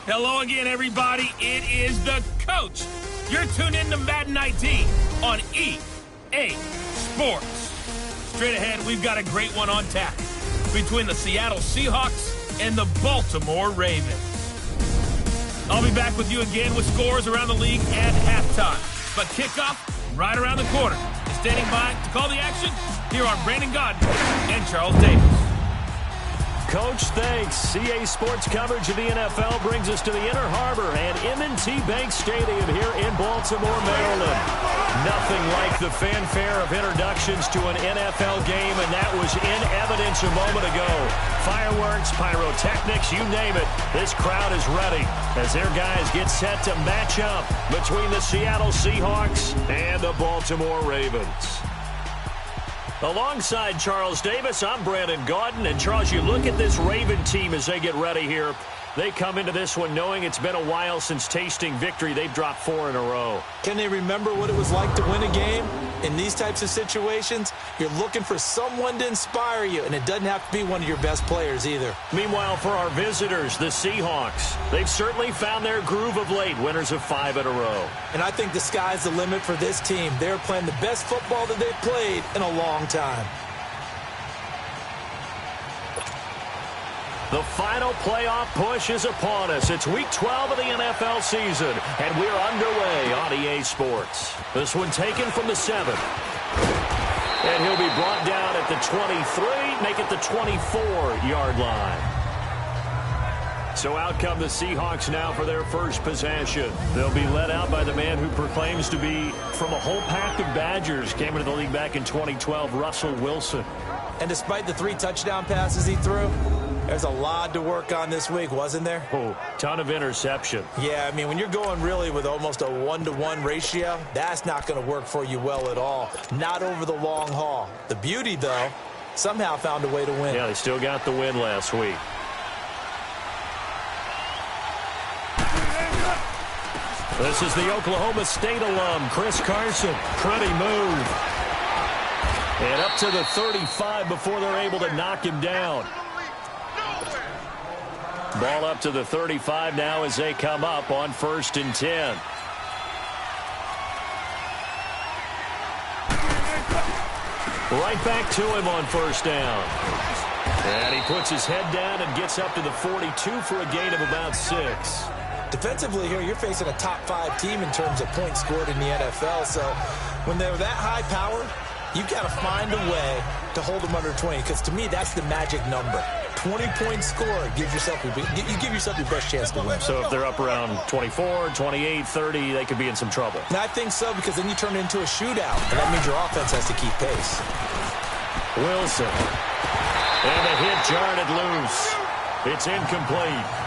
Hello again, everybody. It is the coach. You're tuned in to Madden 19 on EA Sports. Straight ahead, we've got a great one on tap between the Seattle Seahawks and the Baltimore Ravens. I'll be back with you again with scores around the league at halftime. But kickoff right around the corner. And standing by to call the action, here are Brandon Godden and Charles Davis. Coach, thanks. CA Sports coverage of the NFL brings us to the Inner Harbor and M&T Bank Stadium here in Baltimore, Maryland. Nothing like the fanfare of introductions to an NFL game, and that was in evidence a moment ago. Fireworks, pyrotechnics, you name it. This crowd is ready as their guys get set to match up between the Seattle Seahawks and the Baltimore Ravens. Alongside Charles Davis, I'm Brandon Godden. And, Charles, you look at this Raven team as they get ready here. They come into this one knowing it's been a while since tasting victory. They've dropped 4 in a row. Can they remember what it was like to win a game? In these types of situations, you're looking for someone to inspire you, and it doesn't have to be one of your best players either. Meanwhile, for our visitors, the Seahawks, they've certainly found their groove of late, winners of 5 in a row. And I think the sky's the limit for this team. They're playing the best football that they've played in a long time. The final playoff push is upon us. It's Week 12 of the NFL season, and we're underway on EA Sports. This one taken from the 7. And he'll be brought down at the 23, make it the 24-yard line. So out come the Seahawks now for their first possession. They'll be led out by the man who proclaims to be from a whole pack of Badgers. Came into the league back in 2012, Russell Wilson. And despite the 3 touchdown passes he threw, there's a lot to work on this week, wasn't there? Oh, ton of interception. Yeah, I mean, when you're going really with almost a 1-to-1 ratio, that's not going to work for you well at all. Not over the long haul. The beauty, though, somehow found a way to win. Yeah, they still got the win last week. This is the Oklahoma State alum, Chris Carson. Pretty move. And up to the 35 before they're able to knock him down. Ball up to the 35 now as they come up on 1st and 10. Right back to him on 1st down. And he puts his head down and gets up to the 42 for a gain of about 6. Defensively here, you're facing a top 5 team in terms of points scored in the NFL. So when they're that high powered, you've got to find a way to hold them under 20, because to me, that's the magic number. 20-point score gives yourself your best chance to win. So if they're up around 24, 28, 30, they could be in some trouble. And I think so, because then you turn it into a shootout, and that means your offense has to keep pace. Wilson. And the hit jarred it loose. It's incomplete.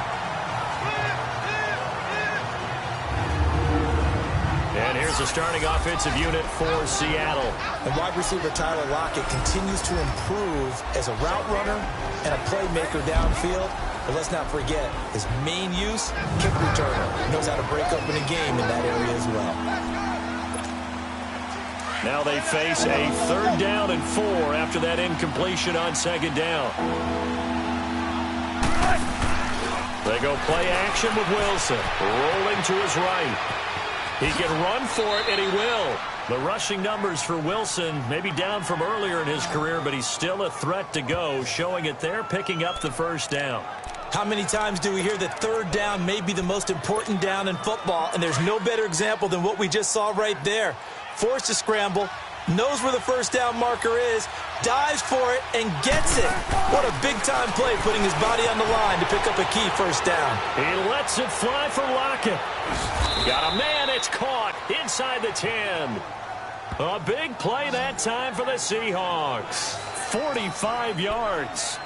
And here's the starting offensive unit for Seattle. And wide receiver Tyler Lockett continues to improve as a route runner and a playmaker downfield. But let's not forget, his main use, kick returner. He knows how to break open a game in that area as well. Now they face a 3rd down and 4 after that incompletion on 2nd down. They go play action with Wilson, rolling to his right. He can run for it, and he will. The rushing numbers for Wilson may be down from earlier in his career, but he's still a threat to go, showing it there, picking up the 1st down. How many times do we hear that 3rd down may be the most important down in football, and there's no better example than what we just saw right there. Forced to scramble, knows where the 1st down marker is, dives for it, and gets it. What a big-time play, putting his body on the line to pick up a key 1st down. He lets it fly for Lockett. Got a man, it's caught inside the 10. A big play that time for the Seahawks. 45 yards.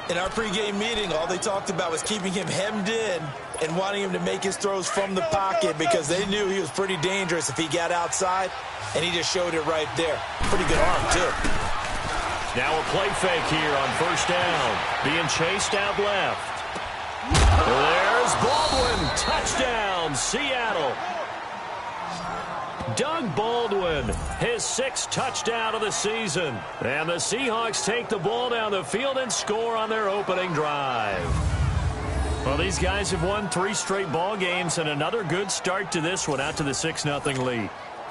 In our pregame meeting, all they talked about was keeping him hemmed in and wanting him to make his throws from the pocket, because they knew he was pretty dangerous if he got outside, and he just showed it right there. Pretty good arm, too. Now a play fake here on 1st down. Being chased out left. There's Baldwin. Touchdown, Seattle. Doug Baldwin, his 6th touchdown of the season. And the Seahawks take the ball down the field and score on their opening drive. Well, these guys have won 3 straight ball games and another good start to this one out to the 6-0 lead.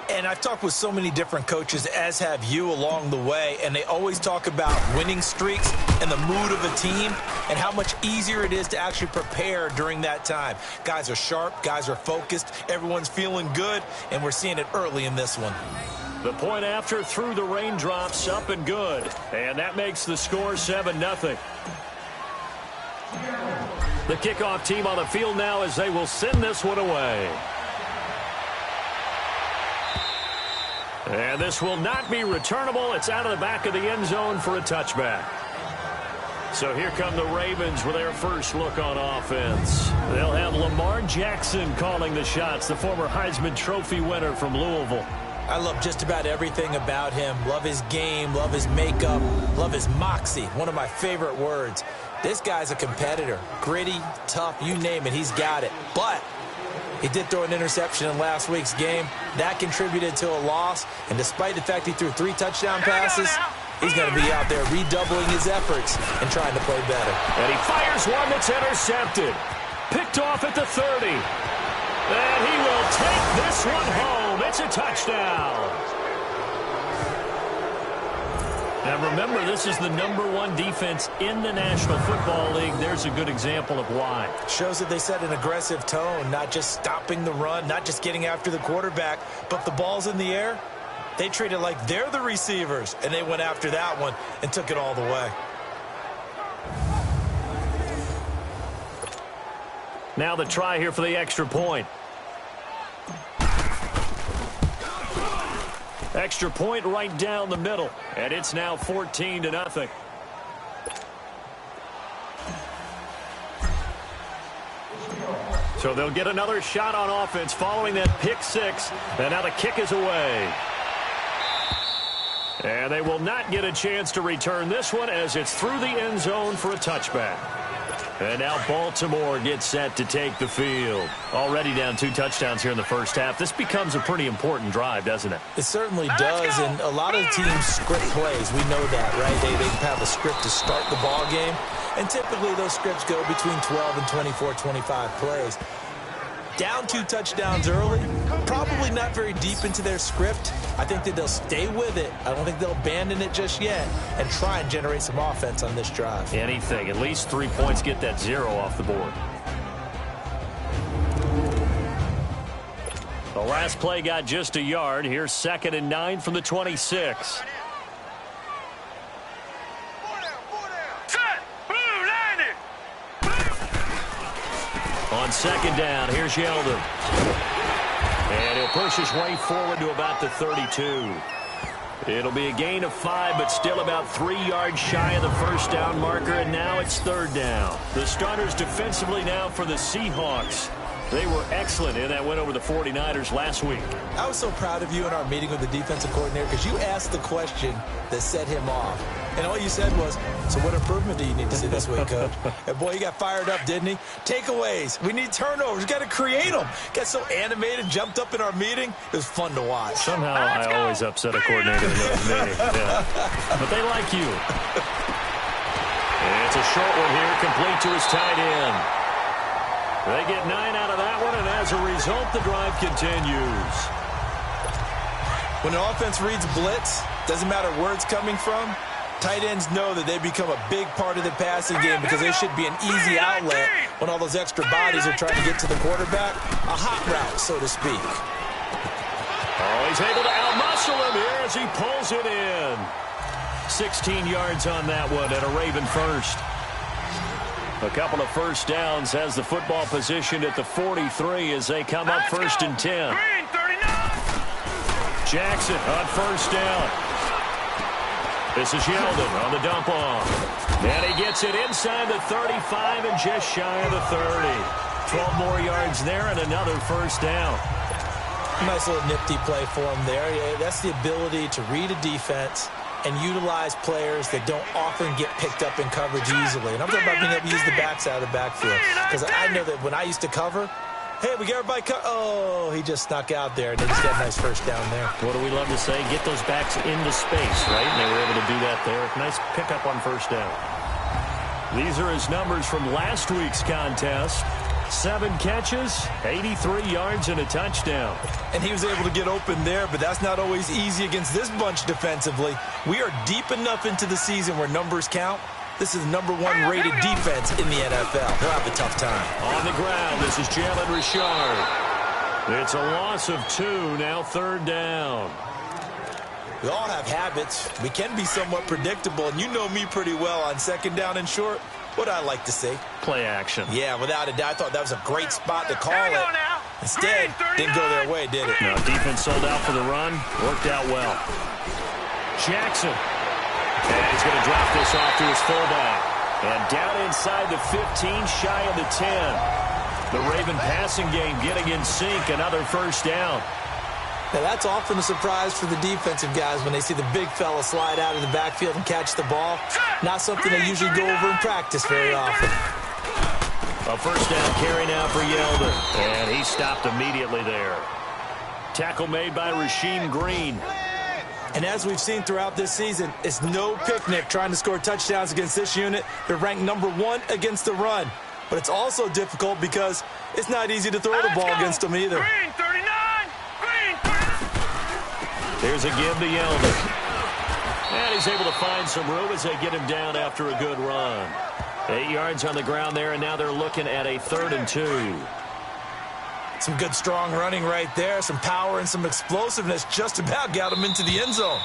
And I've talked with so many different coaches, as have you, along the way, and they always talk about winning streaks and the mood of a team and how much easier it is to actually prepare during that time. Guys are sharp, guys are focused, everyone's feeling good, and we're seeing it early in this one. The point after through the raindrops, up and good. And that makes the score 7-0. The kickoff team on the field now as they will send this one away. And this will not be returnable. It's out of the back of the end zone for a touchback. So here come the Ravens with their first look on offense. They'll have Lamar Jackson calling the shots, the former Heisman Trophy winner from Louisville. I love just about everything about him. Love his game, love his makeup, love his moxie. One of my favorite words. This guy's a competitor. Gritty, tough, you name it, he's got it. But he did throw an interception in last week's game. That contributed to a loss. And despite the fact he threw 3 touchdown passes, he's going to be out there redoubling his efforts and trying to play better. And he fires one that's intercepted. Picked off at the 30. And he will take this one home. It's a touchdown. Now remember, this is the #1 defense in the National Football League. There's a good example of why. Shows that they set an aggressive tone, not just stopping the run, not just getting after the quarterback, but the ball's in the air. They treat it like they're the receivers, and they went after that one and took it all the way. Now the try here for the extra point. Extra point right down the middle, and it's now 14-0. So they'll get another shot on offense following that pick 6, and now the kick is away. And they will not get a chance to return this one as it's through the end zone for a touchback. And now Baltimore gets set to take the field. Already down 2 touchdowns here in the first half. This becomes a pretty important drive, doesn't it? It certainly does, and a lot of teams script plays. We know that, right? They have a script to start the ball game, and typically those scripts go between 12 and 24, 25 plays. Down 2 touchdowns early, probably not very deep into their script. I think that they'll stay with it. I don't think they'll abandon it just yet and try and generate some offense on this drive. Anything. At least 3 points, get that 0 off the board. The last play got just a yard. Here's 2nd and 9 from the 26. On 2nd down, here's Yeldon. And he'll push his way forward to about the 32. It'll be a gain of 5, but still about 3 yards shy of the first down marker, and now it's 3rd down. The starters defensively now for the Seahawks. They were excellent in that win over the 49ers last week. I was so proud of you in our meeting with the defensive coordinator because you asked the question that set him off. And all you said was, so what improvement do you need to see this week, Coach? And boy, he got fired up, didn't he? Takeaways. We need turnovers. We got to create them. Got so animated, jumped up in our meeting. It was fun to watch. Somehow I always upset a coordinator in those meetings. Yeah. But they like you. And it's a short one here, complete to his tight end. They get 9 out of that one, and as a result, the drive continues. When an offense reads blitz, doesn't matter where it's coming from, tight ends know that they become a big part of the passing game because they should be an easy outlet when all those extra bodies are trying to get to the quarterback. A hot route, so to speak. Oh, he's able to outmuscle him here as he pulls it in. 16 yards on that one and a Raven first. A couple of first downs has the football positioned at the 43 as they come up 1st and 10. Jackson on 1st down. This is Yeldon on the dump off. And he gets it inside the 35 and just shy of the 30. 12 more yards there and another 1st down. Nice little nifty play for him there. Yeah, that's the ability to read a defense and utilize players that don't often get picked up in coverage easily. And I'm talking about being able to use the backside of the backfield. Because I know that when I used to cover, hey, we got everybody oh, he just snuck out there, and they just got a nice 1st down there. What do we love to say? Get those backs into space, right? And they were able to do that there. Nice pickup on 1st down. These are his numbers from last week's contest. 7 catches, 83 yards, and a touchdown. And he was able to get open there, but that's not always easy against this bunch defensively. We are deep enough into the season where numbers count. This is the #1 rated defense in the NFL. They'll have a tough time. On the ground, this is Jalen Richard. It's a loss of 2, now 3rd down. We all have habits. We can be somewhat predictable, and you know me pretty well on 2nd down and short. What I like to say? Play action. Yeah, without a doubt. I thought that was a great spot to call it. Instead, didn't go their way, did it? Now, defense sold out for the run. Worked out well. Jackson. And he's going to drop this off to his fullback. And down inside the 15, shy of the 10. The Raven passing game getting in sync. Another 1st down. Now, that's often a surprise for the defensive guys when they see the big fella slide out of the backfield and catch the ball. Not something they usually go over in practice very often. A 1st down carry now for Yeldon. And he stopped immediately there. Tackle made by Rasheem Green. And as we've seen throughout this season, it's no picnic trying to score touchdowns against this unit. They're ranked #1 against the run. But it's also difficult because it's not easy to throw the ball against them either. Green 39. There's a give to Yeldon. And he's able to find some room as they get him down after a good run. 8 yards on the ground there, and now they're looking at a 3rd and 2. Some good, strong running right there. Some power and some explosiveness just about got him into the end zone.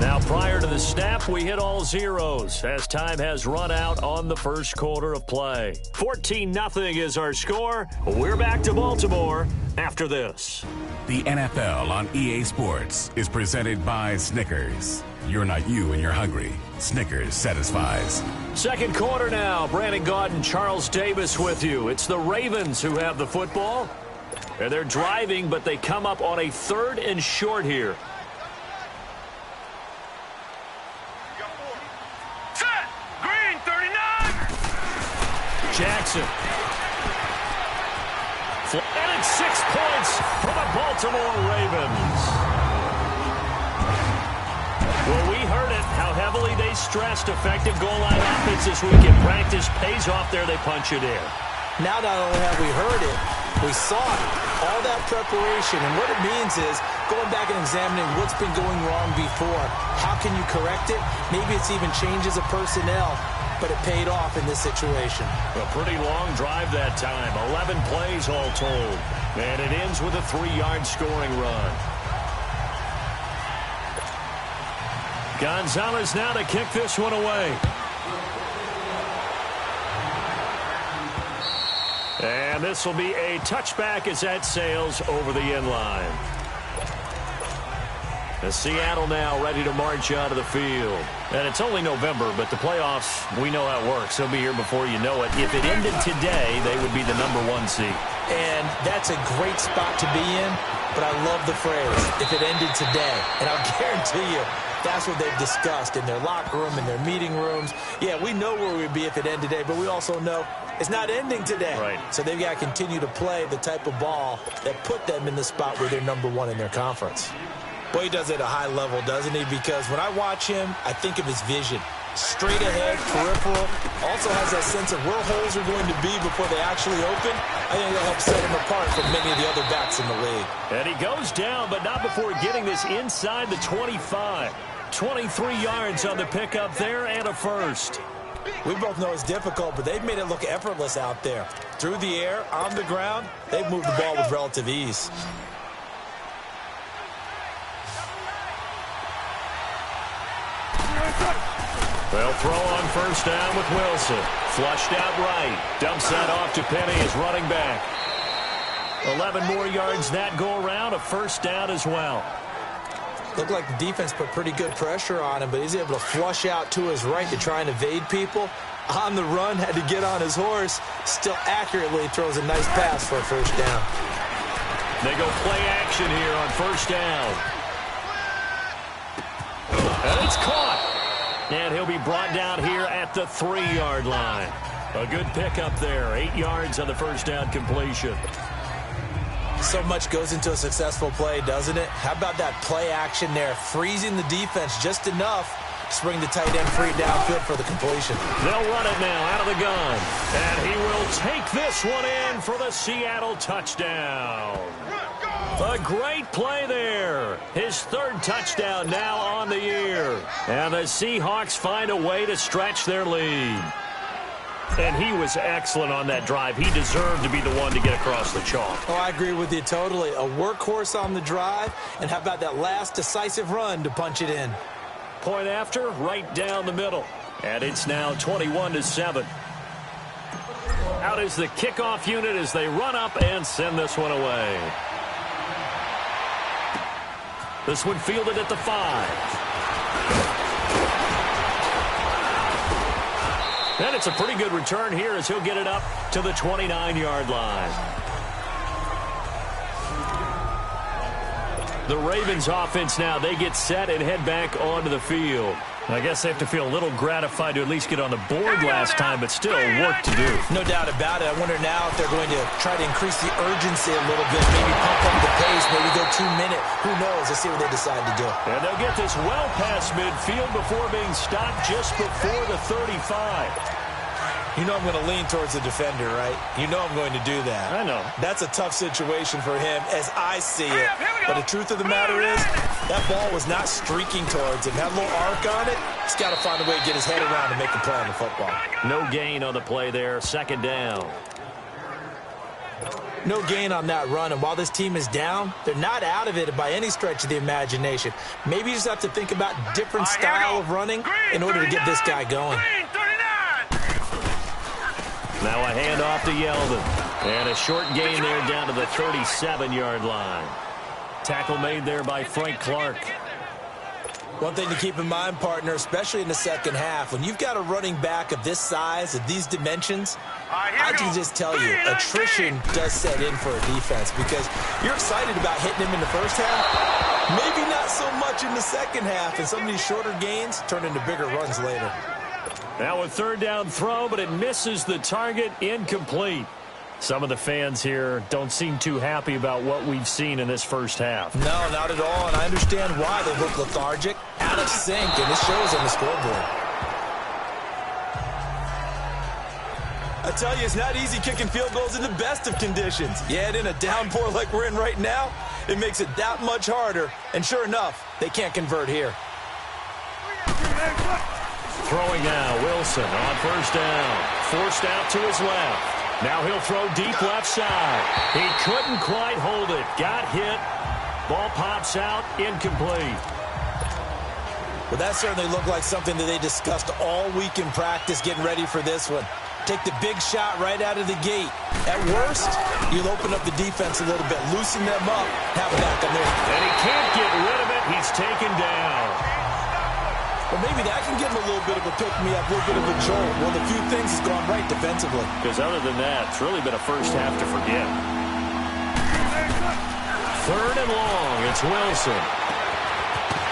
Now, prior to the snap, we hit all zeros as time has run out on the 1st quarter of play. 14-0 is our score. We're back to Baltimore after this. The NFL on EA Sports is presented by Snickers. You're not you when you're hungry. Snickers satisfies. 2nd quarter now. Brandon Gaudin, Charles Davis with you. It's the Ravens who have the football. And they're driving, but they come up on a 3rd and short here. Set. Green 39. Jackson. And it's 6 points for the Baltimore Ravens. Well, we heard it, how heavily they stressed effective goal line offense this week in practice. Pays off there, they punch it in. Now not only have we heard it, we saw it. All that preparation, and what it means is going back and examining what's been going wrong before. How can you correct it? Maybe it's even changes of personnel, but it paid off in this situation. A pretty long drive that time, 11 plays all told. And it ends with a 3-yard scoring run. Gonzalez now to kick this one away. And this will be a touchback as that sails over the end line. As Seattle now ready to march out of the field. And it's only November, but the playoffs, we know how it works. They'll be here before you know it. If it ended today, they would be the #1 seed. And that's a great spot to be in, but I love the phrase, if it ended today. And I'll guarantee you, that's what they've discussed in their locker room, in their meeting rooms. Yeah, we know where we'd be if it ended today, but we also know it's not ending today. Right. So they've got to continue to play the type of ball that put them in the spot where they're #1 in their conference. Boy, he does it at a high level, doesn't he? Because when I watch him, I think of his vision. Straight ahead, peripheral. Also has that sense of where holes are going to be before they actually open. I think that'll help set him apart from many of the other backs in the league. And he goes down, but not before getting this inside the 25. 23 yards on the pickup there and a 1st. We both know it's difficult, but they've made it look effortless out there. Through the air, on the ground, they've moved the ball with relative ease. They'll throw on 1st down with Wilson. Flushed out right. Dumps that off to Penny as running back. 11 more yards that go around. A 1st down as well. Looked like the defense put pretty good pressure on him, but he's able to flush out to his right to try and evade people. On the run, had to get on his horse. Still accurately throws a nice pass for a 1st down. They go play action here on 1st down. And it's caught. And he'll be brought down here at the 3-yard line. A good pickup there. 8 yards on the 1st down completion. So much goes into a successful play, doesn't it? How about that play action there? Freezing the defense just enough Spring the tight end free downfield for the completion. They'll run it now out of the gun. And he will take this one in for the Seattle touchdown. A great play there. His third touchdown now on the year. And the Seahawks find a way to stretch their lead. And he was excellent on that drive. He deserved to be the one to get across the chalk. Oh, I agree with you totally. A workhorse on the drive. And how about that last decisive run to punch it in? Point after, right down the middle. And it's now 21-7. Out is the kickoff unit as they run up and send this one away. This one fielded at the 5. And it's a pretty good return here as he'll get it up to the 29-yard line. The Ravens offense now, they get set and head back onto the field. I guess they have to feel a little gratified to at least get on the board last time, but still work to do. No doubt about it. I wonder now if they're going to try to increase the urgency a little bit, maybe pump up the pace, maybe go 2-minute. Who knows? Let's see what they decide to do. And they'll get this well past midfield before being stopped just before the 35. You know I'm going to lean towards the defender, right? You know I'm going to do that. I know. That's a tough situation for him as I see it. But the truth of the matter is, that ball was not streaking towards him. Had a little arc on it. He's got to find a way to get his head around and make a play on the football. No gain on the play there. Second down. No gain on that run. And while this team is down, they're not out of it by any stretch of the imagination. Maybe you just have to think about different style of running in order to get this guy going. Now a handoff to Yeldon. And a short gain there down to the 37-yard line. Tackle made there by Frank Clark. One thing to keep in mind, partner, especially in the second half, when you've got a running back of this size, of these dimensions, I can just tell you, attrition does set in for a defense because you're excited about hitting him in the first half, maybe not so much in the second half, and some of these shorter gains turn into bigger runs later. Now a third down throw, but it misses the target, incomplete. Some of the fans here don't seem too happy about what we've seen in this first half. No, not at all, and I understand why. They look lethargic, out of sync, and it shows on the scoreboard. I tell you, it's not easy kicking field goals in the best of conditions. Yet in a downpour like we're in right now, it makes it that much harder, and sure enough, they can't convert here. Throwing now, Wilson on first down. Forced out to his left. Now he'll throw deep left side. He couldn't quite hold it. Got hit. Ball pops out, incomplete. Well, that certainly looked like something that they discussed all week in practice getting ready for this one. Take the big shot right out of the gate. At worst, you'll open up the defense a little bit, loosen them up, have it back on there. And he can't get rid of it. He's taken down. Well, maybe that can give him a little bit of a pick-me-up, a little bit of a jolt. One of the few things has gone right defensively. Because other than that, it's really been a first half to forget. Third and long, it's Wilson.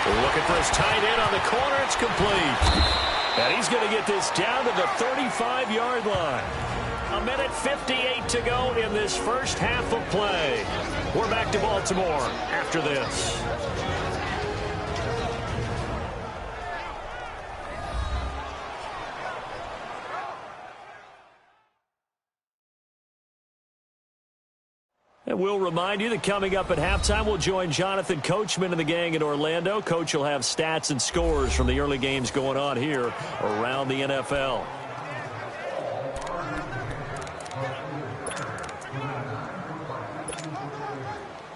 They're looking for his tight end on the corner. It's complete. And he's going to get this down to the 35-yard line. 1:58 to go in this first half of play. We're back to Baltimore after this. And we'll remind you that coming up at halftime, we'll join Jonathan Coachman and the gang in Orlando. Coach will have stats and scores from the early games going on here around the NFL.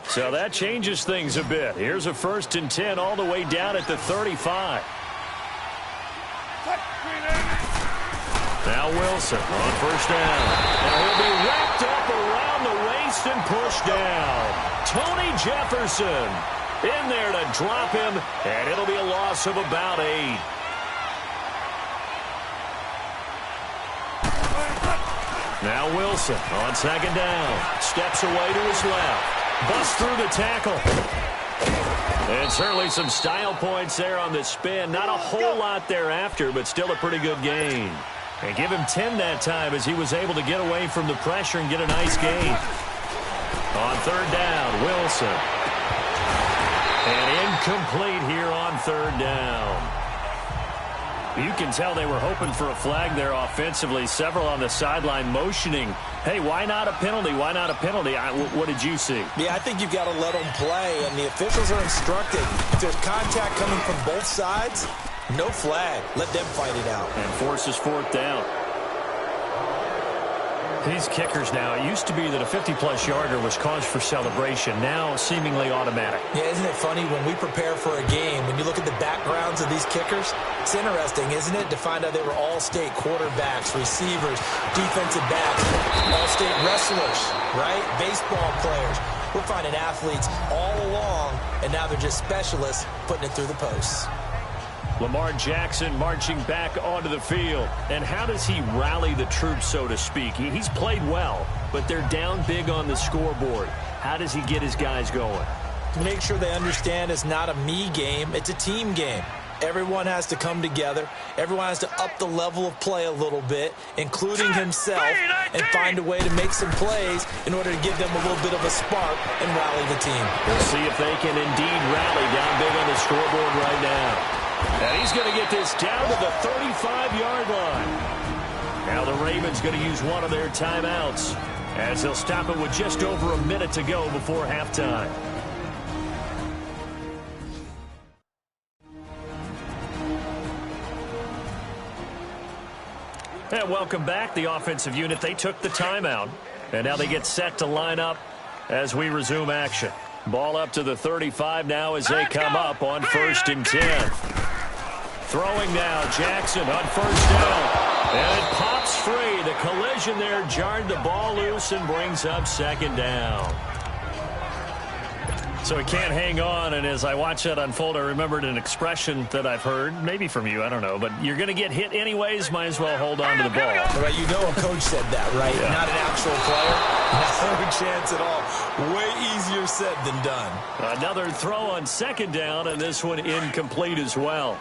So that changes things a bit. Here's a 1st and 10 all the way down at the 35. Now Wilson on first down. And he'll be wrapped up around the waist and pushed down. Tony Jefferson in there to drop him, and it'll be a loss of about 8. Now Wilson on second down. Steps away to his left. Busts through the tackle. And certainly some style points there on the spin. Not a whole lot thereafter, but still a pretty good gain. And give him 10 that time as he was able to get away from the pressure and get a nice gain. On third down, Wilson. And incomplete here on third down. You can tell they were hoping for a flag there offensively. Several on the sideline motioning, hey, why not a penalty? Why not a penalty? What did you see? Yeah, I think you've got to let them play, and the officials are instructed. If there's contact coming from both sides, no flag. Let them fight it out. And forces fourth down. These kickers now, it used to be that a 50-plus yarder was cause for celebration. Now, seemingly automatic. Yeah, isn't it funny when we prepare for a game, when you look at the backgrounds of these kickers, it's interesting, isn't it, to find out they were all-state quarterbacks, receivers, defensive backs, all-state wrestlers, right? Baseball players. We're finding athletes all along, and now they're just specialists putting it through the posts. Lamar Jackson marching back onto the field. And how does he rally the troops, so to speak? He's played well, but they're down big on the scoreboard. How does he get his guys going? To make sure they understand it's not a me game, it's a team game. Everyone has to come together. Everyone has to up the level of play a little bit, including himself, and find a way to make some plays in order to give them a little bit of a spark and rally the team. We'll see if they can indeed rally down big on the scoreboard right now. And he's going to get this down to the 35-yard line. Now the Ravens going to use one of their timeouts as they'll stop it with just over a minute to go before halftime. And welcome back, the offensive unit. They took the timeout, and now they get set to line up as we resume action. Ball up to the 35 now as they come up on 1st and 10. Throwing now, Jackson on 1st down. And it pops free. The collision there jarred the ball loose and brings up 2nd down. So he can't hang on, and as I watch that unfold, I remembered an expression that I've heard, maybe from you, I don't know, but you're going to get hit anyways, might as well hold on to the ball. Right, you know a coach said that, right? Yeah. Not an actual player. No chance at all. Way easier said than done. Another throw on 2nd down, and this one incomplete as well.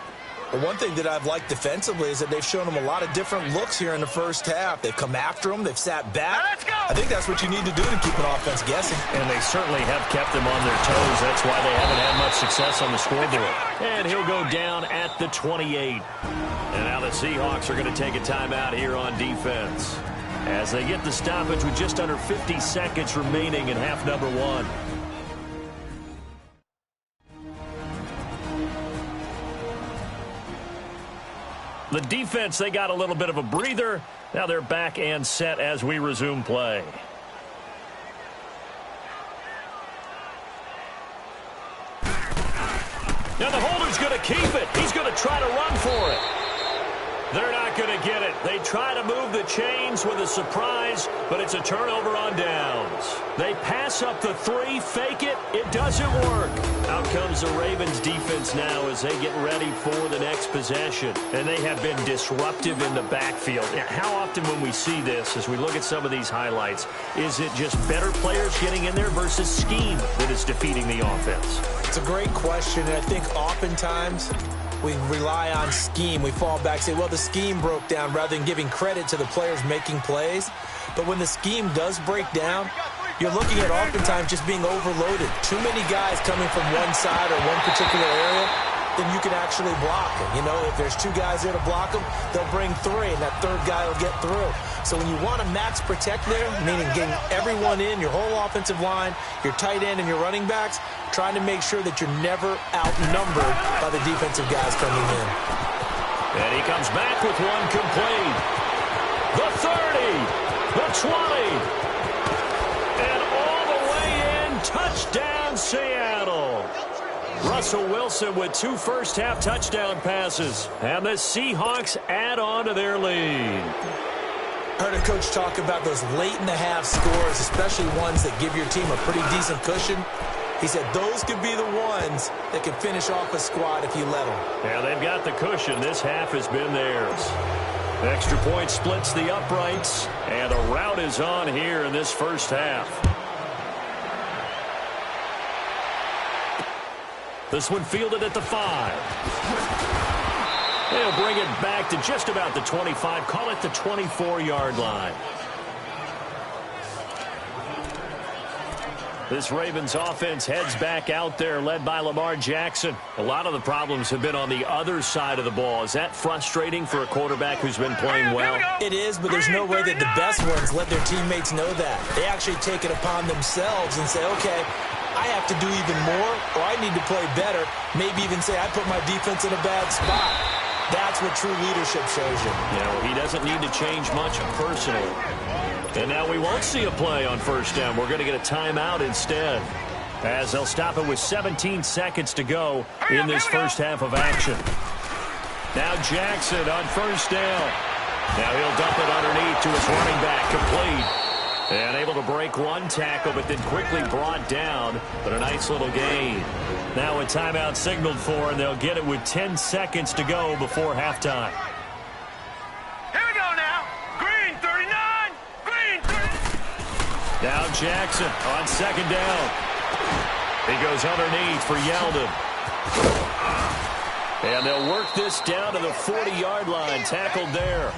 But one thing that I've liked defensively is that they've shown them a lot of different looks here in the first half. They've come after them. They've sat back. I think that's what you need to do to keep an offense guessing. And they certainly have kept them on their toes. That's why they haven't had much success on the scoreboard. And he'll go down at the 28. And now the Seahawks are going to take a timeout here on defense as they get the stoppage with just under 50 seconds remaining in half number 1. The defense, they got a little bit of a breather. Now they're back and set as we resume play. Now the holder's going to keep it. He's going to try to run for it. They're not going to get it. They try to move the chains with a surprise, but it's a turnover on downs. They pass up the 3, fake it. It doesn't work. Out comes the Ravens defense now as they get ready for the next possession. And they have been disruptive in the backfield. How often when we see this, as we look at some of these highlights, is it just better players getting in there versus scheme that is defeating the offense? It's a great question, and I think oftentimes we rely on scheme. We fall back and say, well, the scheme broke down rather than giving credit to the players making plays. But when the scheme does break down, you're looking at oftentimes just being overloaded. Too many guys coming from one side or one particular area, then you can actually block them. You know, if there's 2 guys there to block them, they'll bring 3, and that 3rd guy will get through. So when you want to max protect there, meaning getting everyone in, your whole offensive line, your tight end and your running backs, trying to make sure that you're never outnumbered by the defensive guys coming in. And he comes back with one complete. The 30, the 20, and all the way in, touchdown Seattle. Russell Wilson with 2 first-half touchdown passes. And the Seahawks add on to their lead. I heard a coach talk about those late-in-the-half scores, especially ones that give your team a pretty decent cushion. He said those could be the ones that can finish off a squad if you let them. Yeah, they've got the cushion. This half has been theirs. Extra point splits the uprights, and a rout is on here in this first half. This one fielded at the 5. They'll bring it back to just about the 25. Call it the 24-yard line. This Ravens offense heads back out there, led by Lamar Jackson. A lot of the problems have been on the other side of the ball. Is that frustrating for a quarterback who's been playing well? It is, but there's no way that the best ones let their teammates know that. They actually take it upon themselves and say, okay, I have to do even more, or I need to play better. Maybe even say, I put my defense in a bad spot. That's what true leadership shows you. Yeah, well, he doesn't need to change much personally. And now we won't see a play on first down. We're going to get a timeout instead, as they'll stop it with 17 seconds to go in this first half of action. Now Jackson on first down. Now he'll dump it underneath to his running back, complete. And able to break one tackle, but then quickly brought down. But a nice little gain. Now a timeout signaled for, and they'll get it with 10 seconds to go before halftime. Here we go now. Green 39. Green 39. Now Jackson on second down. He goes underneath for Yeldon. And they'll work this down to the 40-yard line, tackled there.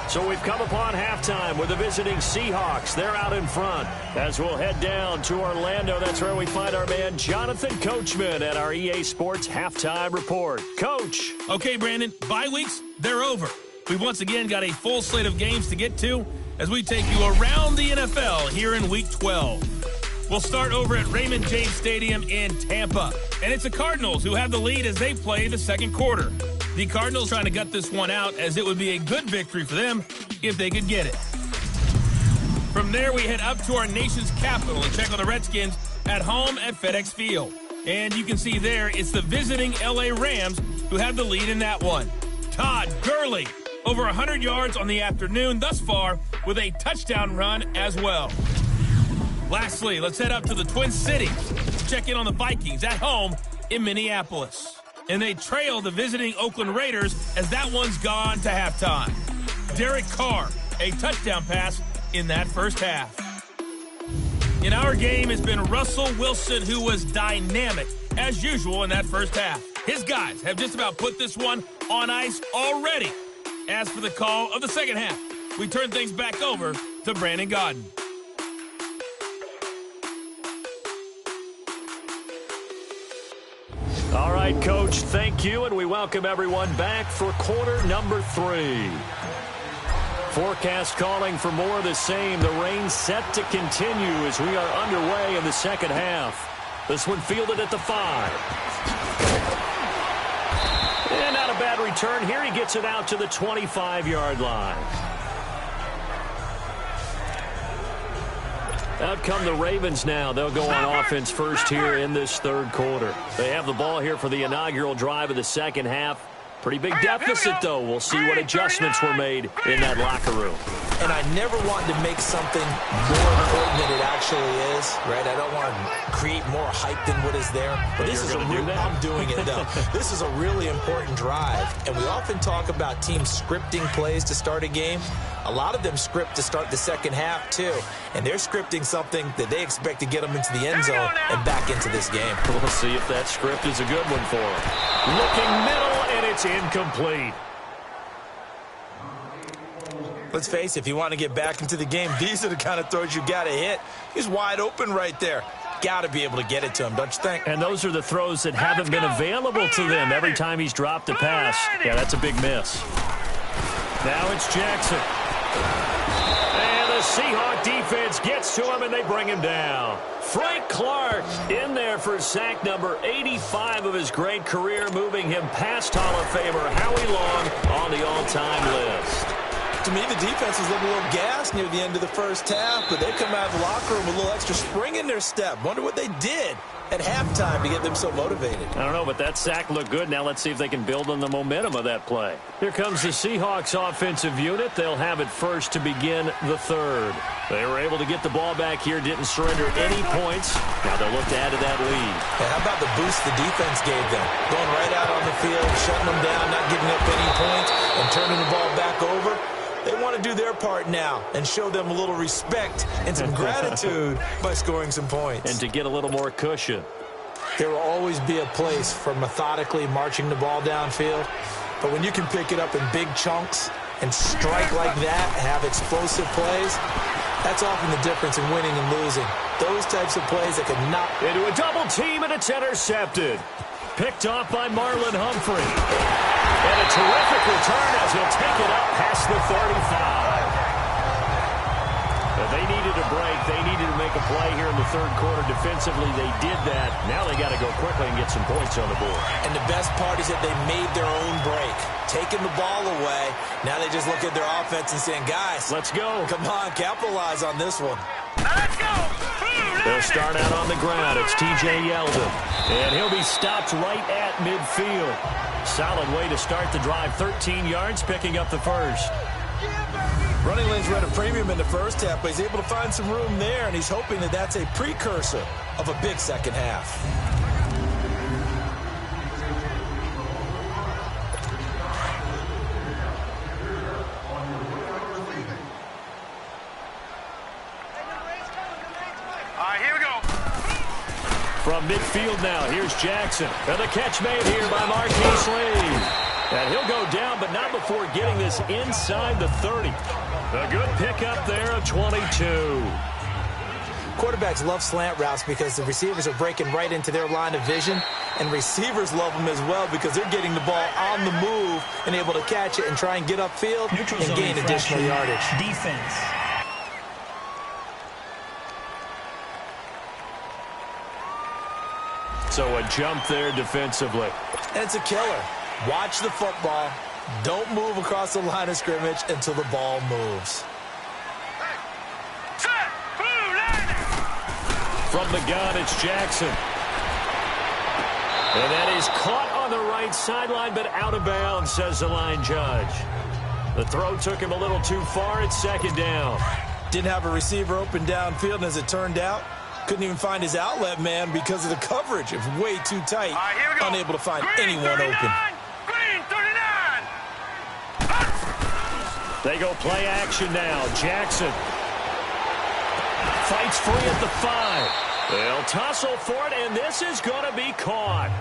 So we've come upon halftime with the visiting Seahawks. They're out in front. As we'll head down to Orlando, that's where we find our man Jonathan Coachman at our EA Sports Halftime Report. Coach. Okay, Brandon, bye weeks, they're over. We've once again got a full slate of games to get to as we take you around the NFL here in Week 12. We'll start over at Raymond James Stadium in Tampa. And it's the Cardinals who have the lead as they play the second quarter. The Cardinals trying to gut this one out, as it would be a good victory for them if they could get it. From there, we head up to our nation's capital and check on the Redskins at home at FedEx Field. And you can see there, it's the visiting LA Rams who have the lead in that one. Todd Gurley, over 100 yards on the afternoon thus far with a touchdown run as well. Lastly, let's head up to the Twin Cities to check in on the Vikings at home in Minneapolis. And they trail the visiting Oakland Raiders as that one's gone to halftime. Derek Carr, a touchdown pass in that first half. In our game, it's been Russell Wilson, who was dynamic, as usual, in that first half. His guys have just about put this one on ice already. As for the call of the second half, we turn things back over to Brandon Gaudin. All right, Coach, thank you, and we welcome everyone back for quarter number 3. Forecast calling for more of the same. The rain set to continue as we are underway in the second half. This one fielded at the 5. And not a bad return here. He gets it out to the 25-yard line. Out come the Ravens now. They'll go on offense first here in this third quarter. They have the ball here for the inaugural drive of the second half. Pretty big deficit, though. We'll see what adjustments were made in that locker room. And I never wanted to make something more important than it actually is, right? I don't want to create more hype than what is there. But this is I'm doing it, though. This is a really important drive. And we often talk about teams scripting plays to start a game. A lot of them script to start the second half, too. And they're scripting something that they expect to get them into the end zone and back into this game. We'll see if that script is a good one for them. Looking middle, and it's incomplete. Let's face it, if you want to get back into the game, these are the kind of throws you got to hit. He's wide open right there. Got to be able to get it to him, don't you think? And those are the throws that haven't been available to them every time he's dropped a pass. Yeah, that's a big miss. Now it's Jackson. And the Seahawk defense gets to him, and they bring him down. Frank Clark in there for sack number 85 of his great career, moving him past Hall of Famer Howie Long on the all-time list. To me, the defense was looking a little gassed near the end of the first half, but they come out of the locker room with a little extra spring in their step. Wonder what they did at halftime to get them so motivated. I don't know, but that sack looked good. Now let's see if they can build on the momentum of that play. Here comes the Seahawks offensive unit. They'll have it first to begin the third. They were able to get the ball back here, didn't surrender any points. Now they'll look to add to that lead. Hey, how about the boost the defense gave them? Going right out on the field, shutting them down, not giving up any points, and turning the ball back over. They want to do their part now and show them a little respect and some gratitude by scoring some points. And to get a little more cushion. There will always be a place for methodically marching the ball downfield. But when you can pick it up in big chunks and strike like that, have explosive plays, That's often the difference in winning and losing. Those types of plays that could knock into a double team, and it's intercepted. Picked off by Marlon Humphrey. And a terrific return as he'll take it up past the 35. They needed a break. They needed to make a play here in the third quarter. Defensively, they did that. Now they got to go quickly and get some points on the board. And the best part is that they made their own break. Taking the ball away. Now they just look at their offense and saying, guys, let's go. Come on, capitalize on this one. Let's go. They'll start out on the ground. It's T.J. Yeldon. And he'll be stopped right at midfield. Solid way to start the drive. 13 yards, picking up the first. Running lanes were at a premium in the first half, but he's able to find some room there, and he's hoping that that's a precursor of a big second half. All right, here we go. From midfield now, here's Jackson. And the catch made here by Marquise Lee. And he'll go down, but not before getting this inside the 30. A good pickup there of 22. Quarterbacks love slant routes because the receivers are breaking right into their line of vision, and receivers love them as well because they're getting the ball on the move and able to catch it and try and get upfield and gain additional yardage. Defense. So a jump there defensively. And it's a killer. Watch the football. Don't move across the line of scrimmage until the ball moves. From the gun, it's Jackson. And that is caught on the right sideline, but out of bounds, says the line judge. The throw took him a little too far. It's second down. Didn't have a receiver open downfield, and as it turned out, couldn't even find his outlet man because of the coverage. It was way too tight. Right, unable to find anyone 39. open. Green 39. They go play action now. Jackson fights free at the 5. They'll tussle for it, and this is going to be caught.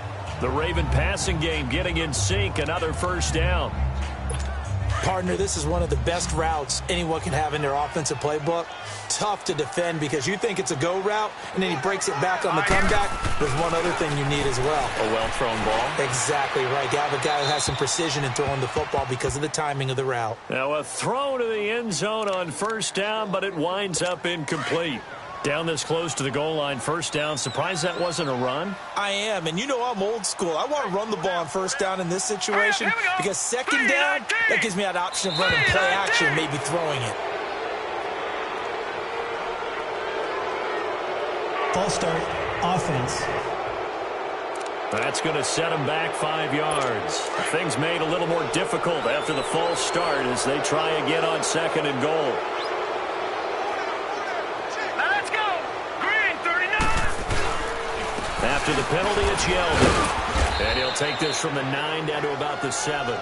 The Raven passing game getting in sync. Another first down. Partner, this is one of the best routes anyone can have in their offensive playbook. Tough to defend because you think it's a go route, and then he breaks it back on the comeback. There's one other thing you need as well. A well-thrown ball. Exactly right. You have a guy who has some precision in throwing the football because of the timing of the route. Now a throw to the end zone on first down, but it winds up incomplete. Down this close to the goal line, first down. Surprised that wasn't a run? I am, and you know I'm old school. I want to run the ball on first down in this situation because second down, that gives me that option of running play action, maybe throwing it. False start, offense. That's going to set them back 5 yards. Things made a little more difficult after the false start as they try again on second and goal. Let's go. Green 39. After the penalty, it's Yeldon. And he'll take this from the 9 down to about the 7.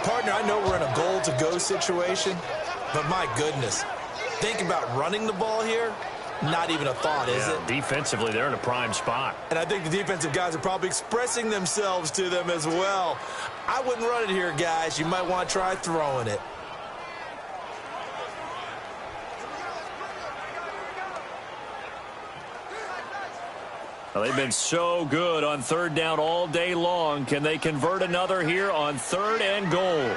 Partner, I know we're in a goal-to-go situation, but my goodness, think about running the ball here. Not even a thought, is it? Defensively, they're in a prime spot. And I think the defensive guys are probably expressing themselves to them as well. I wouldn't run it here, guys. You might want to try throwing it. Well, they've been so good on third down all day long. Can they convert another here on third and goal?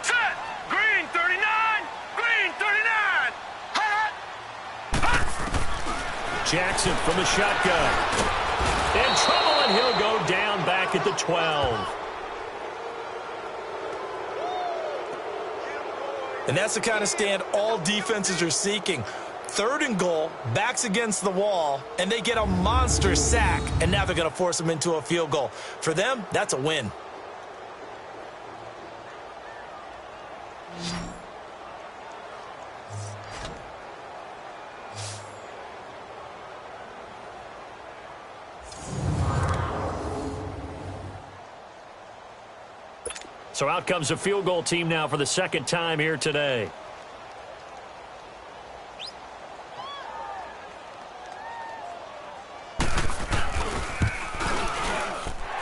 Set. Green 39. Green 39. Jackson from the shotgun. In trouble, and he'll go down back at the 12. And that's the kind of stand all defenses are seeking. Third and goal, backs against the wall, and they get a monster sack, and now they're going to force them into a field goal. For them, that's a win. So out comes the field goal team now for the second time here today.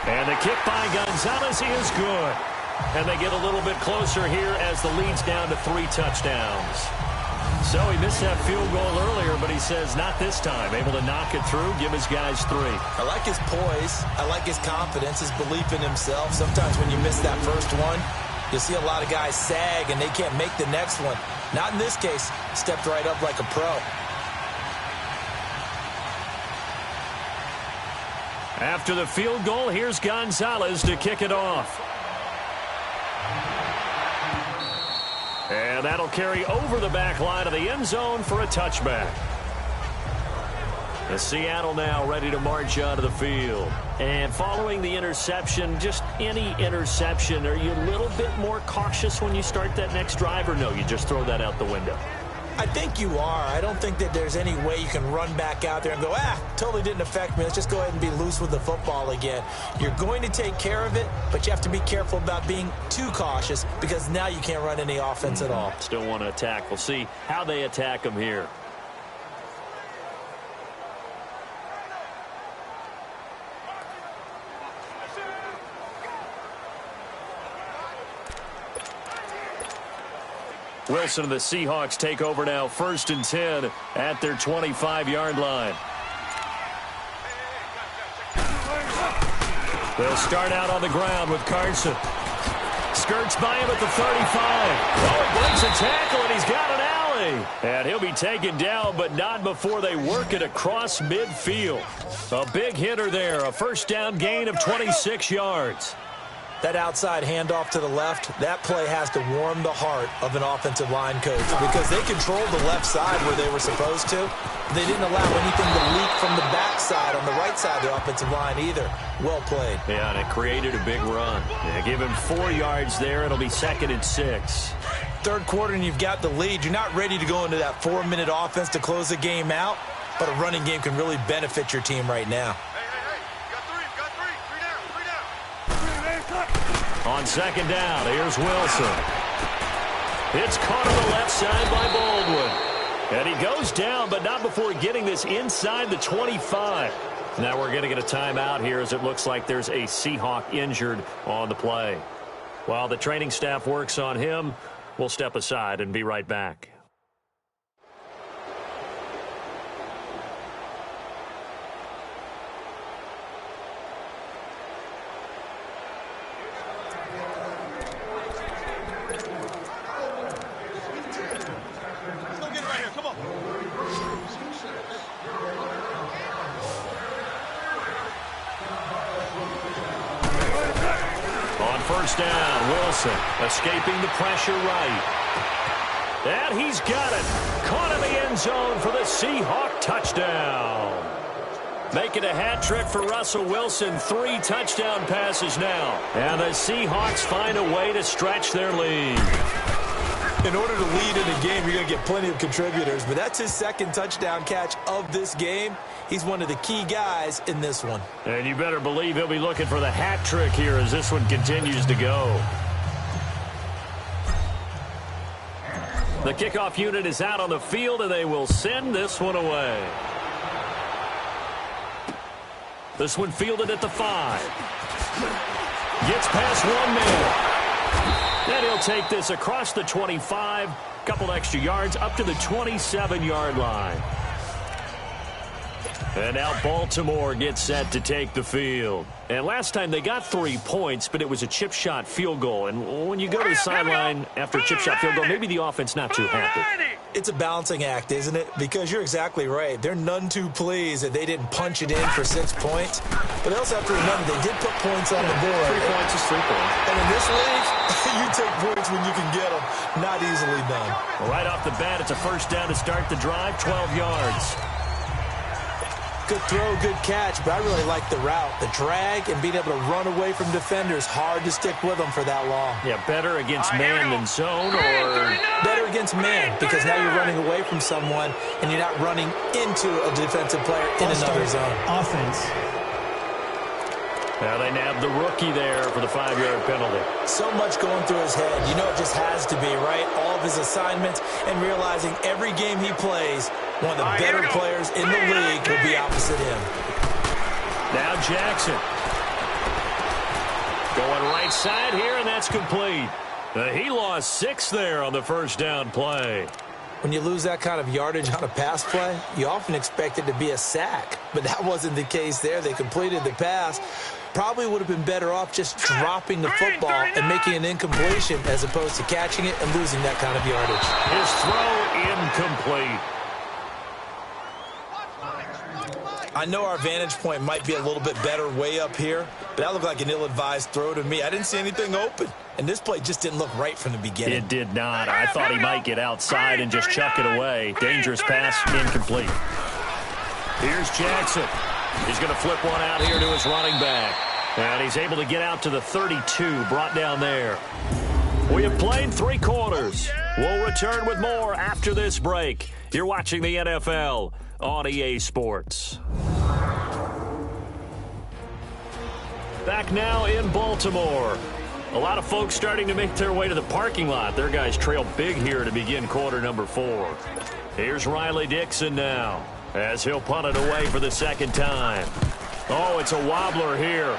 And the kick by Gonzalez is good. And they get a little bit closer here as the lead's down to 3 touchdowns. So he missed that field goal earlier, but he says not this time. Able to knock it through, give his guys 3. I like his poise. I like his confidence, his belief in himself. Sometimes when you miss that first one, you'll see a lot of guys sag and they can't make the next one. Not in this case. Stepped right up like a pro. After the field goal, here's Gonzalez to kick it off. And that'll carry over the back line of the end zone for a touchback. The Seattle now ready to march onto the field. And following the interception, just any interception, are you a little bit more cautious when you start that next drive, or no, you just throw that out the window? I think you are. I don't think that there's any way you can run back out there and go, totally didn't affect me. Let's just go ahead and be loose with the football again. You're going to take care of it, but you have to be careful about being too cautious because now you can't run any offense at all. Still want to attack. We'll see how they attack them here. Wilson and the Seahawks take over now, 1st and 10 at their 25-yard line. They'll start out on the ground with Carson. Skirts by him at the 35. Oh, he breaks a tackle, and he's got an alley. And he'll be taken down, but not before they work it across midfield. A big hitter there, a first down gain of 26 yards. That outside handoff to the left, that play has to warm the heart of an offensive line coach because they controlled the left side where they were supposed to. They didn't allow anything to leak from the backside on the right side of the offensive line either. Well played. Yeah, and it created a big run. Yeah, give him 4 yards there. It'll be 2nd and 6. Third quarter and you've got the lead. You're not ready to go into that 4-minute offense to close the game out, but a running game can really benefit your team right now. On 2nd down, here's Wilson. It's caught on the left side by Baldwin. And he goes down, but not before getting this inside the 25. Now we're going to get a timeout here as it looks like there's a Seahawk injured on the play. While the training staff works on him, we'll step aside and be right back. First down, Wilson escaping the pressure right. And he's got it. Caught in the end zone for the Seahawk touchdown. Making a hat trick for Russell Wilson. 3 touchdown passes now. And the Seahawks find a way to stretch their lead. In order to lead in a game, you're going to get plenty of contributors, but that's his 2nd touchdown catch of this game. He's one of the key guys in this one. And you better believe he'll be looking for the hat trick here as this one continues to go. The kickoff unit is out on the field, and they will send this one away. This one fielded at the 5. Gets past 1 man. Then he'll take this across the 25, couple extra yards up to the 27-yard line. And now Baltimore gets set to take the field. And last time they got 3 points, but it was a chip shot field goal. And when you go to the sideline after a chip shot field goal, maybe the offense not too happy. It's a balancing act, isn't it? Because you're exactly right. They're none too pleased that they didn't punch it in for 6 points. But they also have to remember they did put points on the board. 3 points is 3 points. And in this league, you take points when you can get them. Not easily done. Well, right off the bat, it's a first down to start the drive, 12 yards. Good throw, good catch, but I really like the route. The drag and being able to run away from defenders, hard to stick with them for that long. Yeah, better against man than zone, or better against man, because now you're running away from someone and you're not running into a defensive player in another zone. Offense. Now they nabbed the rookie there for the 5-yard penalty. So much going through his head. You know it just has to be, right? All of his assignments and realizing every game he plays, one of the better players in the league will be opposite him. Now Jackson. Going right side here, and that's complete. He lost 6 there on the first down play. When you lose that kind of yardage on a pass play, you often expect it to be a sack. But that wasn't the case there. They completed the pass. Probably would have been better off just dropping the football and making an incompletion as opposed to catching it and losing that kind of yardage. His throw incomplete. I know our vantage point might be a little bit better way up here, but that looked like an ill-advised throw to me. I didn't see anything open, and this play just didn't look right from the beginning. It did not. I thought he might get outside and just chuck it away. Dangerous pass, incomplete. Here's Jackson. He's going to flip one out here to his running back. And he's able to get out to the 32, brought down there. We have played 3 quarters. We'll return with more after this break. You're watching the NFL on EA Sports. Back now in Baltimore. A lot of folks starting to make their way to the parking lot. Their guys trail big here to begin quarter number 4. Here's Riley Dixon now as he'll punt it away for the second time. Oh, it's a wobbler here.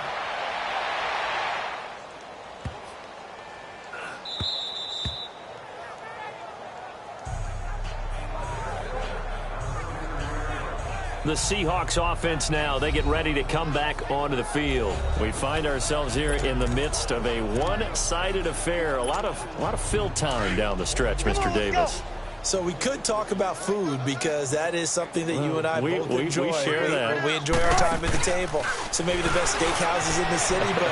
The Seahawks offense now, they get ready to come back onto the field. We find ourselves here in the midst of a one-sided affair. A lot of fill time down the stretch, Mr. Davis. So we could talk about food because that is something that you and I both enjoy. We share that. We enjoy our time at the table. So maybe the best steakhouses in the city, but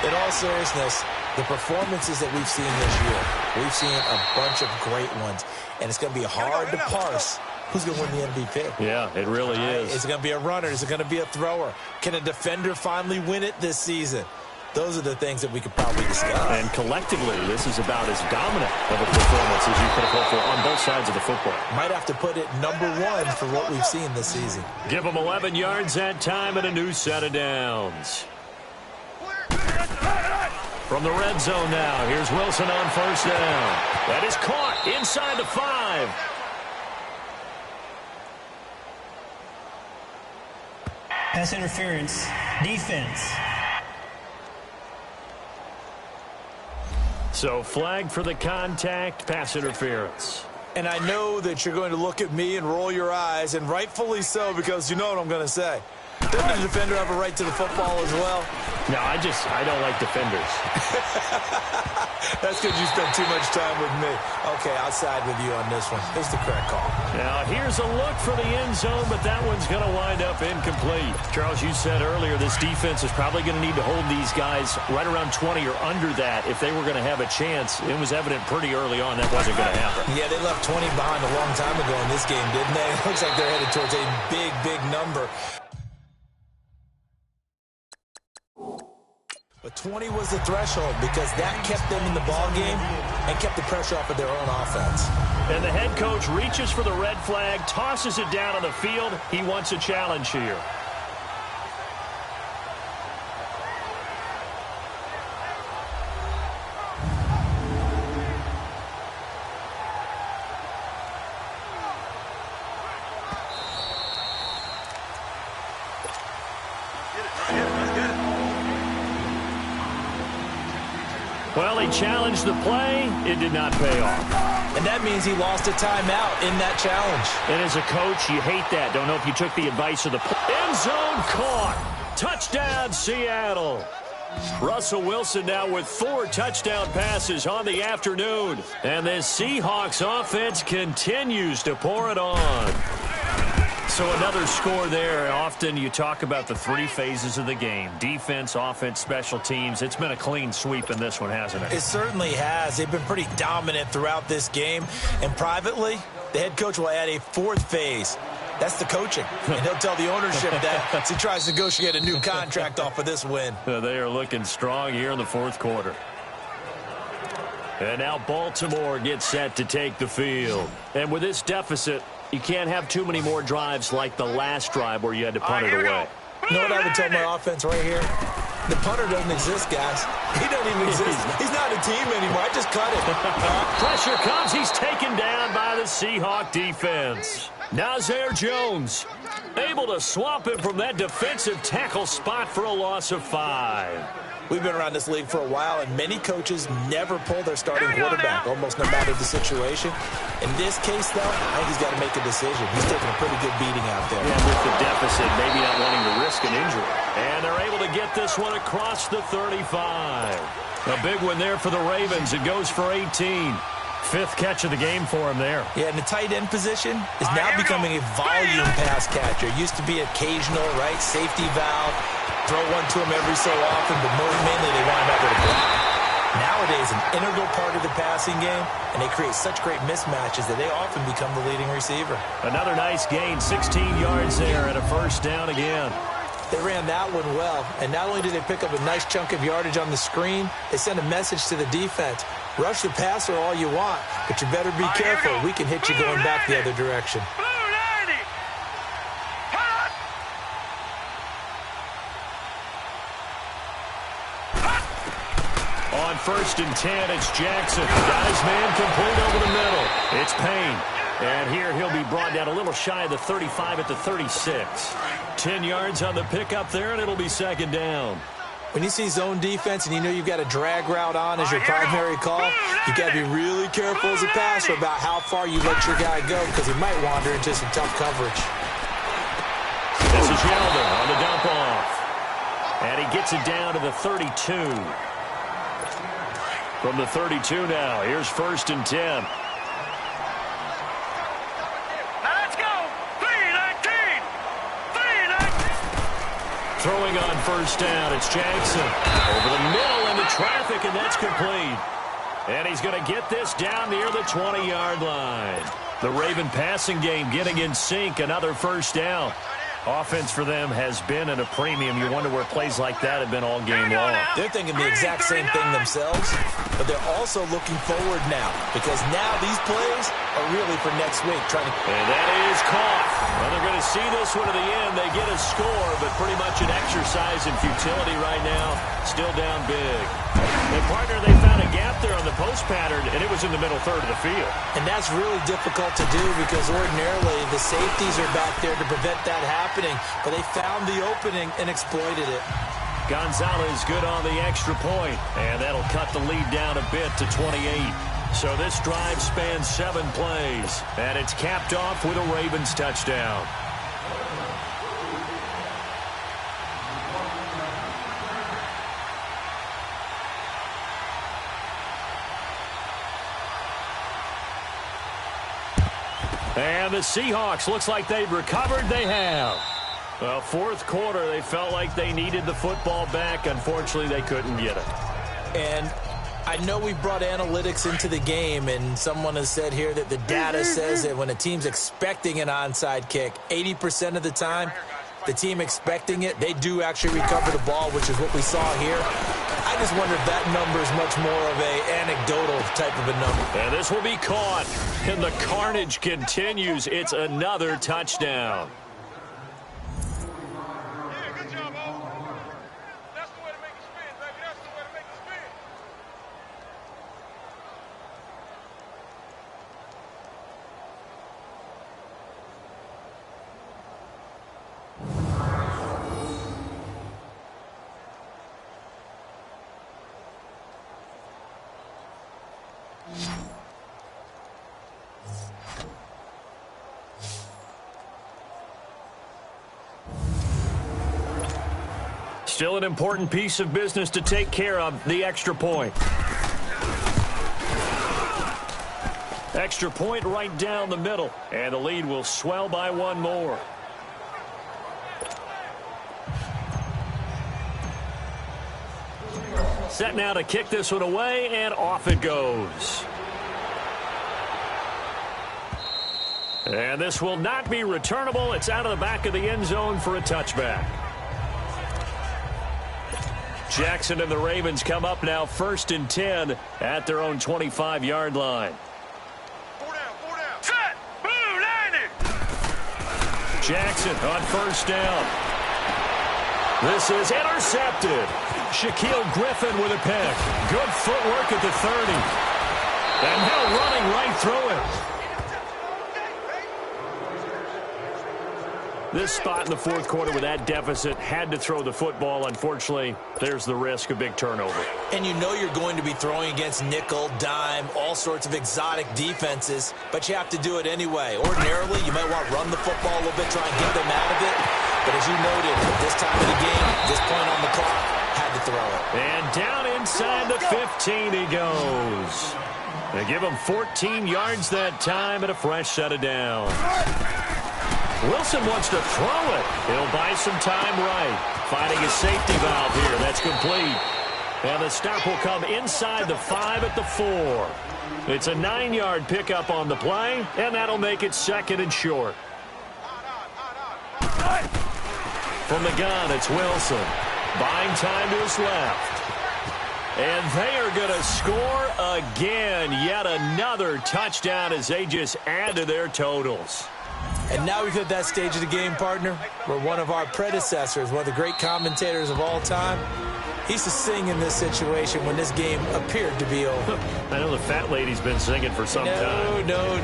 in all seriousness, the performances that we've seen this year, we've seen a bunch of great ones, and it's going to be hard to parse who's going to win the MVP. Yeah, it really is. Is it going to be a runner? Is it going to be a thrower? Can a defender finally win it this season? Those are the things that we could probably discuss. And collectively, this is about as dominant of a performance as you could have hoped for on both sides of the football. Might have to put it number 1 for what we've seen this season. Give them 11 yards that time and a new set of downs. From the red zone now, here's Wilson on first down. That is caught inside the 5. Pass interference. Defense. So flag for the contact, pass interference. And I know that you're going to look at me and roll your eyes, and rightfully so, because you know what I'm going to say. Doesn't the defender have a right to the football as well? No, I don't like defenders. That's because you spent too much time with me. Okay, I'll side with you on this one. It's the correct call. Now, here's a look for the end zone, but that one's going to wind up incomplete. Charles, you said earlier this defense is probably going to need to hold these guys right around 20 or under that if they were going to have a chance. It was evident pretty early on that wasn't going to happen. Yeah, they left 20 behind a long time ago in this game, didn't they? It looks like they're headed towards a big, big number. But 20 was the threshold because that kept them in the ball game and kept the pressure off of their own offense. And the head coach reaches for the red flag, tosses it down on the field. He wants a challenge here. Well, he challenged the play. It did not pay off. And that means he lost a timeout in that challenge. And as a coach, you hate that. Don't know if you took the advice of the end zone caught. Touchdown, Seattle. Russell Wilson now with 4 touchdown passes on the afternoon. And this Seahawks offense continues to pour it on. So another score there. Often you talk about the 3 phases of the game. Defense, offense, special teams. It's been a clean sweep in this one, hasn't it? It certainly has. They've been pretty dominant throughout this game. And privately, the head coach will add a 4th phase. That's the coaching. And he'll tell the ownership that as he tries to negotiate a new contract off of this win. They are looking strong here in the 4th quarter. And now Baltimore gets set to take the field. And with this deficit, you can't have too many more drives like the last drive where you had to punt it away. You know what I would tell my offense right here? The punter doesn't exist, guys. He doesn't even exist. He's not a team anymore. I just cut it. Pressure comes. He's taken down by the Seahawk defense. Nazir Jones. Able to swap him from that defensive tackle spot for a loss of 5. We've been around this league for a while, and many coaches never pull their starting quarterback, almost no matter the situation. In this case, though, I think he's got to make a decision. He's taking a pretty good beating out there. Yeah, with the deficit, maybe not wanting to risk an injury. And they're able to get this one across the 35. A big one there for the Ravens. It goes for 18. 5th catch of the game for him there. Yeah, and the tight end position is now becoming a volume pass catcher. Used to be occasional, right? Safety valve. Throw one to him every so often, but mainly they want him out there to block. Nowadays, an integral part of the passing game, and they create such great mismatches that they often become the leading receiver. Another nice gain, 16 yards there, and a first down again. They ran that one well, and not only did they pick up a nice chunk of yardage on the screen, they sent a message to the defense. Rush the passer all you want, but you better be careful. We can hit you going back the other direction. On 1st and 10, it's Jackson. Got his man complete over the middle. It's Payne. And here he'll be brought down a little shy of the 35 at the 36. 10 yards on the pickup there, and it'll be 2nd down. When you see zone defense and you know you've got a drag route on as your primary call, you've got to be really careful as a passer about how far you let your guy go because he might wander into some tough coverage. This is Yeldon on the dump off. And he gets it down to the 32. From the 32 now, here's 1st and 10. Throwing on 1st down, it's Jackson. Over the middle into traffic, and that's complete. And he's going to get this down near the 20-yard line. The Raven passing game getting in sync, another 1st down. Offense for them has been at a premium. You wonder where plays like that have been all game long. They're thinking the exact same thing themselves, but they're also looking forward now because now these plays are really for next week. And that is caught. Well, they're going to see this one to the end. They get a score, but pretty much an exercise in futility right now. Still down big. And partner, they found a gap there on the post pattern, and it was in the middle third of the field. And that's really difficult to do because ordinarily the safeties are back there to prevent that happening, but they found the opening and exploited it. Gonzalez good on the extra point, and that'll cut the lead down a bit to 28. So this drive spans 7 plays, and it's capped off with a Ravens touchdown. And the Seahawks, looks like they've recovered. They have. Well, 4th quarter, they felt like they needed the football back. Unfortunately, they couldn't get it. And I know we brought analytics into the game, and someone has said here that the data says that when a team's expecting an onside kick, 80% of the time, the team expecting it, they do actually recover the ball, which is what we saw here. I just wonder if that number is much more of an anecdotal type of a number. And this will be caught, and the carnage continues. It's another touchdown. Still an important piece of business to take care of, the extra point. Extra point right down the middle, and the lead will swell by 1 more. Set now to kick this one away, and off it goes. And this will not be returnable. It's out of the back of the end zone for a touchback. Jackson and the Ravens come up now 1st and 10 at their own 25-yard line. Set! Blue 90! Jackson on 1st down. This is intercepted. Shaquille Griffin with a pick. Good footwork at the 30. And now running right through it. this spot in the fourth quarter with that deficit, had to throw the football. Unfortunately, there's the risk of big turnover. And you know you're going to be throwing against nickel, dime, all sorts of exotic defenses, but you have to do it anyway. Ordinarily, you might want to run the football a little bit, try and get them out of it. But as you noted, at this time of the game, this point on the clock, had to throw it. And down inside the 15 he goes. They give him 14 yards that time and a fresh set of downs. Wilson wants to throw it. He'll buy some time right. Finding his safety valve here. That's complete. And the stop will come inside the 5 at the 4. It's a 9-yard pickup on the play, and that'll make it 2nd and short. From the gun, it's Wilson. Buying time to his left. And they are going to score again. Yet another touchdown as they just add to their totals. And now we've hit that stage of the game, partner, where one of our predecessors, one of the great commentators of all time, he used to sing in this situation when this game appeared to be over. I know the fat lady's been singing for some time. No,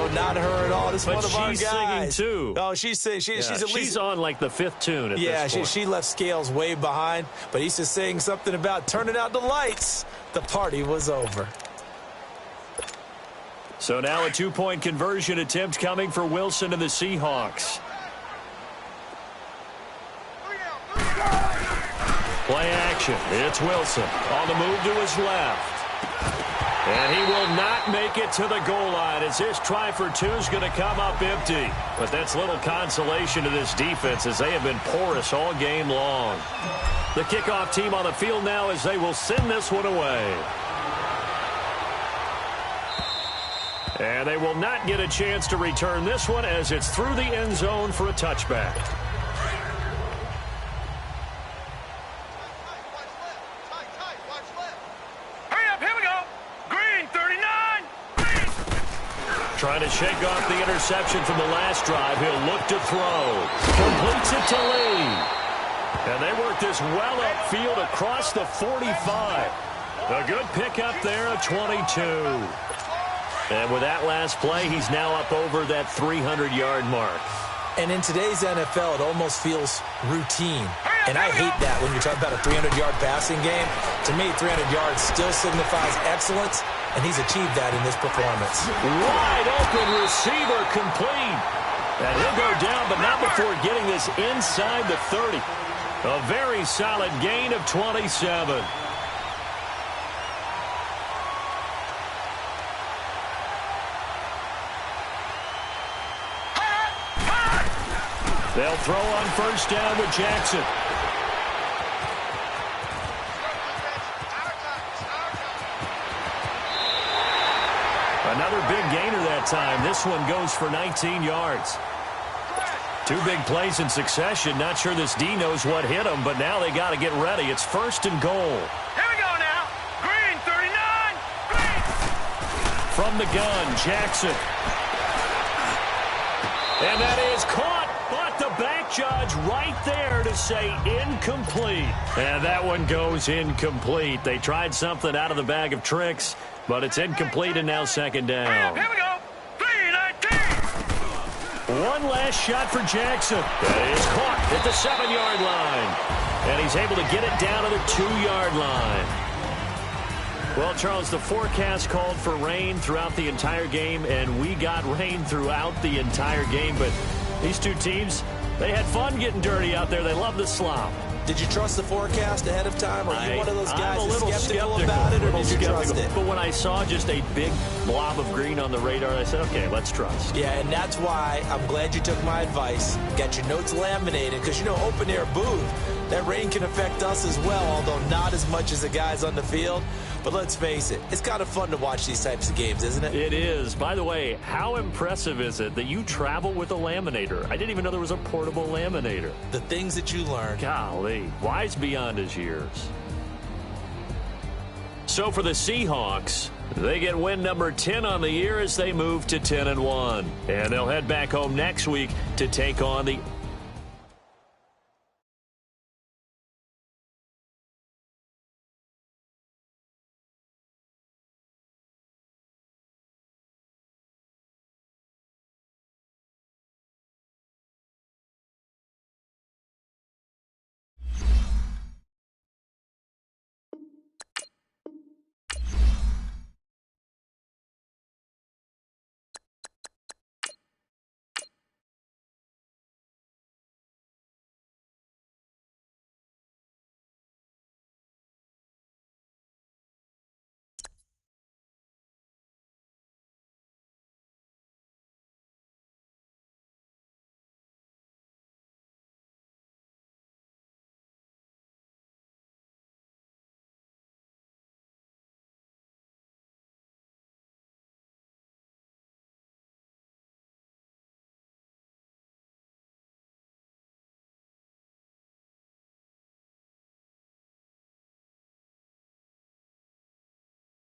not her at all. This is one of our guys. But she's singing, too. Oh, she's at least... She's on, like, the 5th tune at this point. She left Scales way behind, but he used to sing something about turning out the lights. The party was over. So now a 2-point conversion attempt coming for Wilson and the Seahawks. Play action. It's Wilson on the move to his left. And he will not make it to the goal line as his try for 2 is going to come up empty. But that's little consolation to this defense as they have been porous all game long. The kickoff team on the field now as they will send this one away. And they will not get a chance to return this one as it's through the end zone for a touchback. Hurry up, here we go. Green, 39. Green. Trying to shake off the interception from the last drive. He'll look to throw. Completes it to Lee. And they work this well upfield across the 45. A good pickup there at 22. And with that last play, he's now up over that 300-yard mark. And in today's NFL, it almost feels routine. And I hate that when you talk about a 300-yard passing game. To me, 300 yards still signifies excellence, and he's achieved that in this performance. Wide open receiver complete. And he'll go down, but not before getting this inside the 30. A very solid gain of 27. They'll throw on first down with Jackson. Another big gainer that time. This one goes for 19 yards. 2 big plays in succession. Not sure this D knows what hit him, but now they got to get ready. It's 1st and goal. Here we go now. Green, 39. Green. From the gun, Jackson. And that is caught. But the back judge right there to say incomplete. And that one goes incomplete. They tried something out of the bag of tricks, but it's incomplete and now 2nd down. Here we go. 3-19. One last shot for Jackson. That is caught at the 7-yard line. And he's able to get it down to the 2-yard line. Well, Charles, the forecast called for rain throughout the entire game, and we got rain throughout the entire game, but these two teams, they had fun getting dirty out there. They love the slop. Did you trust the forecast ahead of time? Or are you one of those guys I'm a little skeptical about it, or did you trust it? But when I saw just a big blob of green on the radar, I said, okay, let's trust. Yeah, and that's why I'm glad you took my advice. Got your notes laminated, because, you know, open-air booth, that rain can affect us as well, although not as much as the guys on the field. But let's face it, it's kind of fun to watch these types of games, isn't it? It is. By the way, how impressive is it that you travel with a laminator? I didn't even know there was a portable laminator. The things that you learn. Golly, wise beyond his years. So for the Seahawks, they get win number 10 on the year as they move to 10-1. And they'll head back home next week to take on the